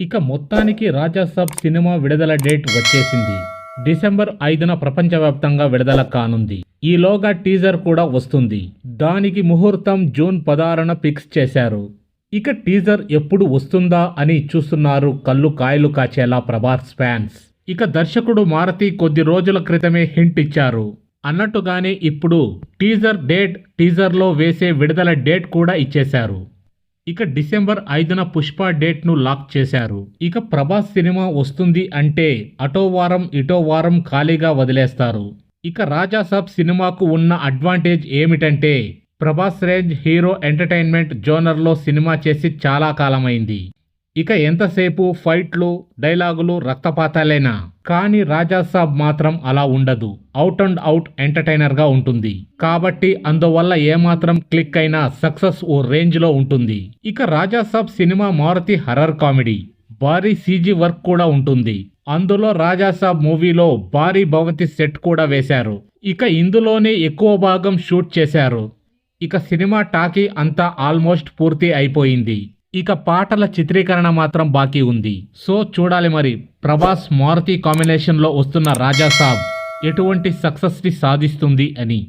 ఇక మొత్తానికి రాజాసాబ్ సినిమా విడుదల డేట్ వచ్చేసింది. డిసెంబర్ 5న ప్రపంచవ్యాప్తంగా విడుదల కానుంది. ఈలోగా టీజర్ కూడా వస్తుంది. దానికి ముహూర్తం జూన్ 16న ఫిక్స్ చేశారు. ఇక టీజర్ ఎప్పుడు వస్తుందా అని చూస్తున్నారు కళ్ళు కాయలు కాచేలా ప్రభాస్ ఫ్యాన్స్. ఇక దర్శకుడు మారుతి కొద్ది రోజుల క్రితమే హింట్ ఇచ్చారు. అన్నట్టుగానే ఇప్పుడు టీజర్లో వేసే విడుదల డేట్ కూడా ఇచ్చేశారు. ఇక డిసెంబర్ 5న పుష్ప డేట్ను లాక్ చేశారు. ఇక ప్రభాస్ సినిమా వస్తుంది అంటే అటో వారం ఇటో వారం ఖాళీగా వదిలేస్తారు. ఇక రాజాసాబ్ సినిమాకు ఉన్న అడ్వాంటేజ్ ఏమిటంటే ప్రభాస్ రేంజ్ హీరో ఎంటర్టైన్మెంట్ జోనర్లో సినిమా చేసి చాలా కాలమైంది. ఇక ఎంతసేపు ఫైట్లు, డైలాగులు, రక్తపాతాలేనా. కానీ రాజాసాబ్ మాత్రం అలా ఉండదు. అవుట్ అండ్ అవుట్ ఎంటర్టైనర్గా ఉంటుంది. కాబట్టి అందువల్ల ఏమాత్రం క్లిక్ అయినా సక్సెస్ ఓ రేంజ్లో ఉంటుంది. ఇక రాజాసాబ్ సినిమా మారుతి హర్రర్ కామెడీ. భారీ సీజీ వర్క్ కూడా ఉంటుంది. అందులో రాజాసాబ్ మూవీలో భారీ భవంతి సెట్ కూడా వేశారు. ఇక ఇందులోనే ఎక్కువ భాగం షూట్ చేశారు. ఇక సినిమా టాకీ అంతా ఆల్మోస్ట్ పూర్తి అయిపోయింది. ఇక పాటల చిత్రీకరణ మాత్రం బాకీ ఉంది. సో చూడాలి మరి ప్రభాస్ మారుతి కాంబినేషన్లో వస్తున్న రాజాసాబ్ ఎటువంటి సక్సెస్ని సాధిస్తుంది అని.